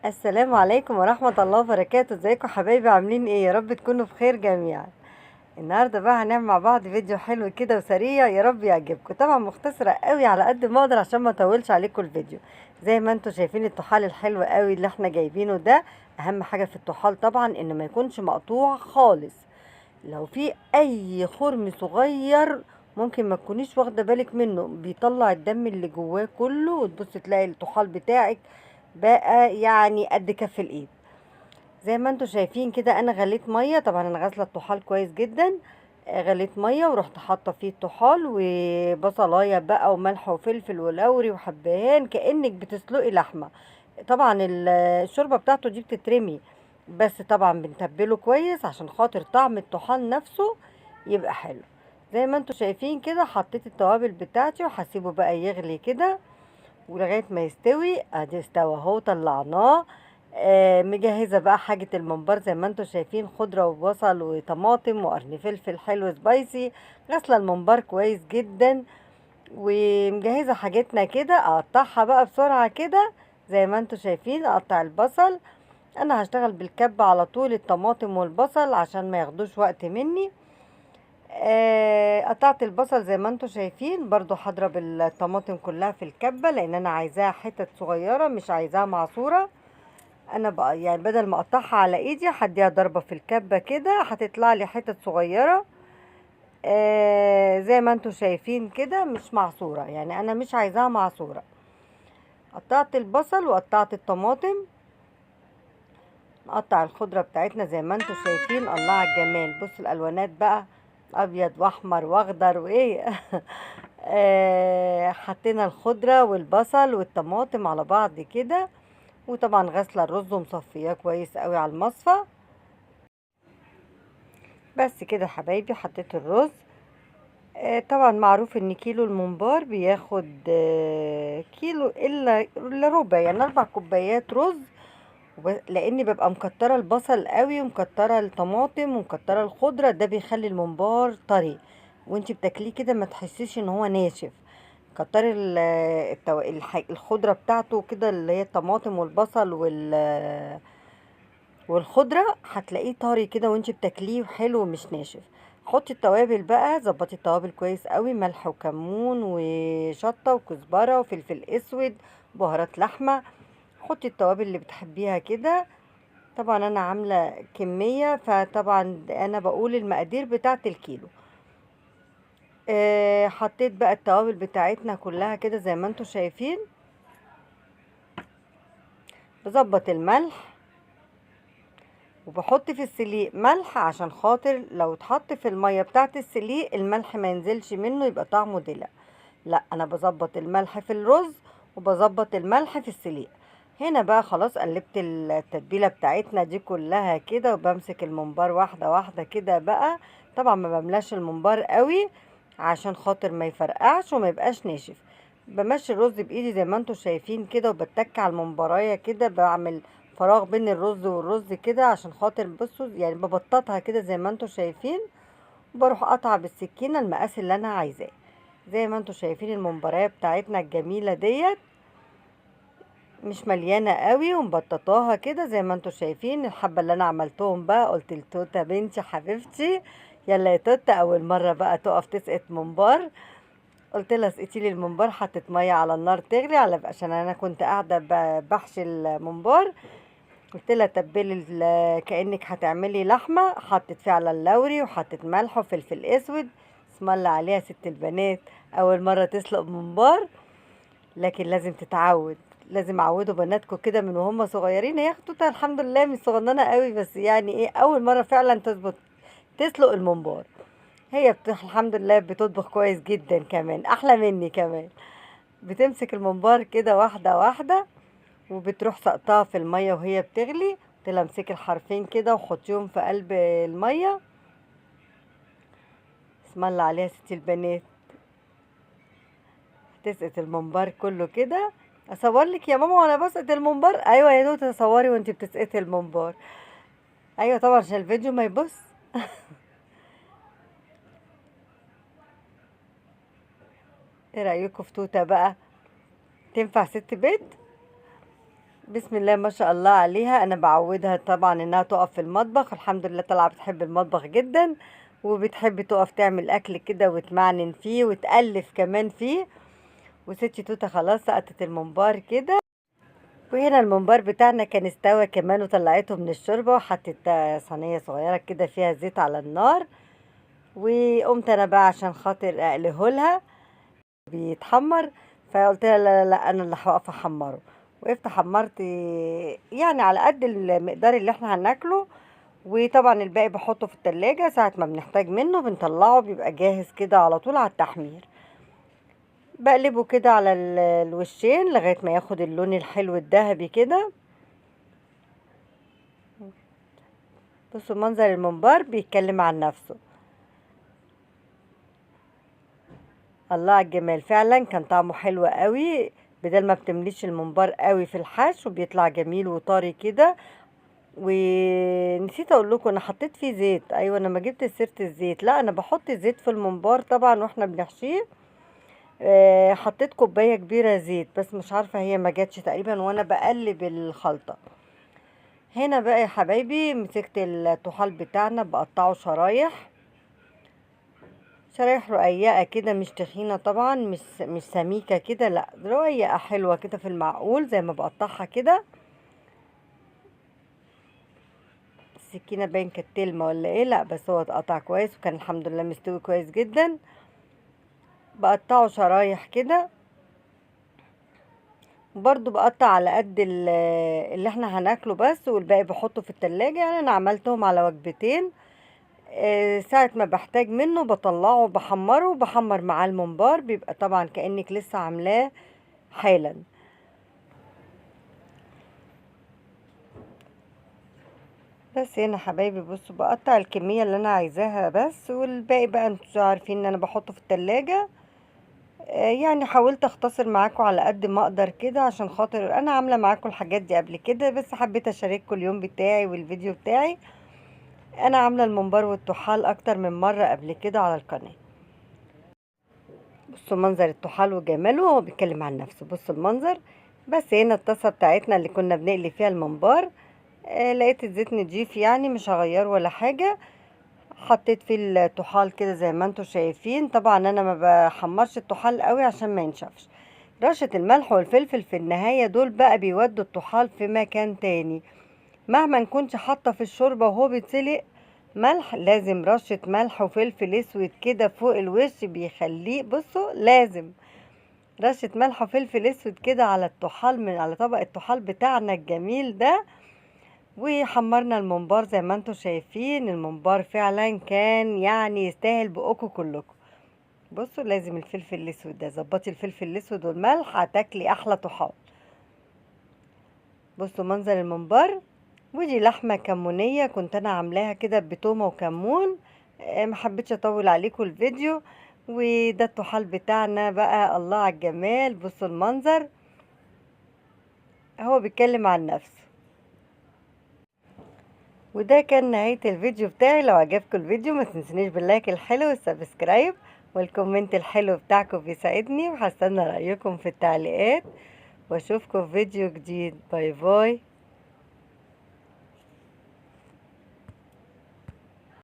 السلام عليكم ورحمة الله وبركاته. ازيكم حبايبي؟ عاملين ايه؟ يا رب تكونوا بخير جميعا. النهارده بقى هنعمل مع بعض فيديو حلو كده وسريع، يا رب يعجبكم. طبعا مختصرة قوي على قد ما اقدر عشان ما اطولش عليكم الفيديو. زي ما انتم شايفين الطحال الحلو قوي اللي احنا جايبينه ده. اهم حاجة في الطحال طبعا انه ما يكونش مقطوع خالص. لو في اي خرم صغير ممكن ما تكونيش واخده بالك منه، بيطلع الدم اللي جواه كله، وتبص تلاقي الطحال بتاعك بقى يعني قد كف الايد. زي ما انتم شايفين كده انا غليت ميه، طبعا انا غاسله الطحال كويس جدا. غليت ميه ورحت حاطه فيه الطحال وبصلايه بقى وملح وفلفل ولوري وحبهان كانك بتسلقي لحمه. طبعا الشوربه بتاعته دي بتترمي، بس طبعا بنتبله كويس عشان خاطر طعم الطحال نفسه يبقى حلو. زي ما انتم شايفين كده حطيت التوابل بتاعتي وهسيبه بقى يغلي كده ولغايه ما يستوي. ادي استوى اهو طلعناه. مجهزه بقى حاجه الممبار زي ما انتم شايفين، خضره وبصل وطماطم وقرن فلفل حلو سبايسي. غسله الممبار كويس جدا ومجهزه حاجتنا كده. اقطعها بقى بسرعه كده. زي ما انتم شايفين اقطع البصل. انا هشتغل بالكب على طول، الطماطم والبصل عشان ما ياخدوش وقت مني. قطعت البصل زي ما انتم شايفين، برضو هضرب الطماطم كلها في الكبة لان انا عايزاها حتت صغيرة مش عايزاها معصورة. انا بقى يعني بدل ما اقطعها على ايدي هديها ضربة في الكبة كده هتطلع لي حتت صغيرة. زي ما انتم شايفين كده مش معصورة، يعني انا مش عايزاها معصورة. قطعت البصل وقطعت الطماطم. نقطع الخضرة بتاعتنا زي ما انتم شايفين. الله على الجمال، بص الالوانات بقى، ابيض واحمر واخضر وايه. حطينا الخضرة والبصل والطماطم على بعض كده. وطبعا غسله الرز ومصفياه كويس قوي على المصفى. بس كده يا حبايبي حطيت الرز. طبعا معروف ان كيلو الممبار بياخد كيلو الا ربع، يعني 4 كوبايات رز. لاني ببقى مكتره البصل قوي ومكتره الطماطم ومكتره الخضره، ده بيخلي الممبار طري وانتي بتاكليه كده ما تحسيش ان هو ناشف. كتري الخضره بتاعته كده اللي هي الطماطم والبصل والخضره، هتلاقيه طري كده وانتي بتاكليه وحلو ومش ناشف. حطي التوابل بقى، ظبطي التوابل كويس قوي، ملح وكمون وشطه وكزبره وفلفل اسود، بهارات لحمه. حطي التوابل اللي بتحبيها كده. طبعا انا عامله كميه، فطبعا انا بقول المقادير بتاعه الكيلو. حطيت بقى التوابل بتاعتنا كلها كده زي ما انتم شايفين. بظبط الملح وبحط في السليق ملح عشان خاطر لو اتحط في الميه بتاعه السليق الملح ما ينزلش منه يبقى طعمه دلع. لا، انا بظبط الملح في الرز وبظبط الملح في السليق. هنا بقى خلاص قلبت التتبيله بتاعتنا دي كلها كده وبمسك الممبار واحده واحده كده بقى. طبعا ما بملاش الممبار قوي عشان خاطر ما يفرقعش وما يبقاش ناشف. بمشي الرز بايدي زي ما انتم شايفين كده وبتك على الممبرايه كده، بعمل فراغ بين الرز والرز كده عشان خاطر بصوا يعني ببططها كده زي ما انتم شايفين. وبروح قطعه بالسكينه المقاس اللي انا عايزاه. زي ما انتم شايفين الممبرايه بتاعتنا الجميله ديت مش مليانه قوي ومبططاها كده زي ما انتم شايفين. الحبه اللي انا عملتهم بقى قلت لتوته بنتي حبيبتي يلا يا توته اول مره بقى تقف تسقط ممبار، قلت لها اسقتي لي الممبار. حطيت ميه على النار تغلي على عشان انا كنت قاعده بحشي الممبار. قلت لها تبلي كانك هتعملي لحمه. حطت فعلا لوري وحطت ملح وفلفل اسود. اسم الله عليها ست البنات، اول مره تسلق ممبار. لكن لازم تتعود، لازم عودوا بناتكم كده من وهم صغيرين. هي خطوطها الحمد لله مش صغننه قوي، بس يعني ايه اول مره فعلا تظبط تسلق الممبار. هي الحمد لله بتطبخ كويس جدا، كمان احلى مني كمان. بتمسك الممبار كده واحده واحده وبتروح سقطها في الميه وهي بتغلي. قلت لها امسكي الحرفين كده وحطيهم في قلب الميه. اسم الله عليها ست البنات. تسقط الممبار كله كده. اصور لك يا ماما وانا بسقط الممبار؟ ايوه يا دوت تصوري وانت بتسقطي الممبار. ايوه طبعا عشان الفيديو ما يبص. ايه رايكم في توته بقى؟ تنفع ست بيت؟ بسم الله ما شاء الله عليها. انا بعودها طبعا انها تقف في المطبخ، الحمد لله طالعه بتحب المطبخ جدا، وبتحب تقف تعمل اكل كده وتمعنن فيه وتألف كمان فيه. وستي توته خلاص سقطت الممبار كده، وهنا الممبار بتاعنا كان استوى كمان وطلعته من الشوربه، وحطيت صينيه صغيره كده فيها زيت على النار، وقمت انا بقى عشان خاطر اقلهولها بيتحمر. فقلت لها لا لا لا، انا اللي هقف احمره. وقفت حمرت يعني على قد المقدار اللي احنا هناكله، وطبعا الباقي بحطه في التلاجة ساعة ما بنحتاج منه بنطلعه بيبقى جاهز كده على طول على التحمير. بقلبه كده على الوشين لغاية ما ياخد اللون الحلو الذهبي كده. بصوا منظر الممبار بيتكلم عن نفسه. الله على الجمال، فعلا كان طعمه حلو قوي، بدل ما بتمليش الممبار قوي في الحشو بيطلع جميل وطري كده. ونسيت اقول لكم انا حطيت فيه زيت. ايوه انا ما جبت سيره الزيت، لا انا بحط زيت في الممبار طبعا واحنا بنحشيه. حطيت كوبايه كبيره زيت، بس مش عارفه هي ما جاتش تقريبا وانا بقلب الخلطه. هنا بقى يا حبايبي مسكت الطحال بتاعنا بقطعه شرايح، شرايح رقيقه كده، مش تخينه طبعا، مش سميكه كده، لا رقيقه حلوه كده في المعقول زي ما بقطعها كده. السكينه باين كانت تلمه ولا ايه، لا بس هو اتقطع كويس وكان الحمد لله مستوي كويس جدا. بقطعه شرايح كده، برضو بقطع على قد اللي احنا هناكله بس، والباقي بحطه في التلاجة. يعني انا عملتهم على وجبتين. ساعة ما بحتاج منه بطلعه بحمره، بحمر معاه الممبار بيبقى طبعا كأنك لسه عاملاه حالا. بس هنا حبايبي بصوا بقطع الكمية اللي انا عايزاها بس، والباقي بقى انتوا عارفين ان انا بحطه في التلاجة. يعني حاولت اختصر معاكم على قد ما اقدر كده، عشان خاطر انا عاملة معاكم الحاجات دي قبل كده، بس حبيت اشارككم اليوم بتاعي والفيديو بتاعي. انا عاملة الممبار والطحال اكتر من مرة قبل كده على القناة. بصوا منظر الطحال وجماله، هو بيتكلم عن نفسه. بصوا المنظر. بس هنا الطاسة بتاعتنا اللي كنا بنقلي فيها الممبار، لقيت الزيت نضيف يعني مش هغيره ولا حاجة. حطيت فيه الطحال كده زي ما انتوا شايفين. طبعا انا ما بحمرش الطحال قوي عشان ما ينشفش. رشة الملح والفلفل في النهاية دول بقى بيودوا الطحال في مكان تاني. مهما نكونش حاطة في الشوربة وهو بيتسلق ملح، لازم رشة ملح وفلفل اسود كده فوق الوش بيخليه، بصوا لازم رشة ملح وفلفل اسود كده على الطحال من على طبق الطحال بتاعنا الجميل ده. وحمرنا الممبار زي ما انتوا شايفين. الممبار فعلا كان يعني يستاهل بقكم كلكم. بصوا لازم الفلفل الاسود ده، ظبطي الفلفل الاسود والملح هتاكلي احلى طحال. بصوا منظر الممبار. ودي لحمه كمونيه كنت انا عاملاها كده بتومه وكمون. محبتش اطول عليكم الفيديو. وده الطحال بتاعنا بقى، الله على الجمال. بصوا المنظر، هو بيتكلم عن نفسه. وده كان نهاية الفيديو بتاعي. لو عجبكم الفيديو ما تنسونيش باللايك الحلو والسبسكرايب والكومنت الحلو بتاعكم بيساعدني، وهستنى رأيكم في التعليقات. واشوفكم في فيديو جديد. باي باي.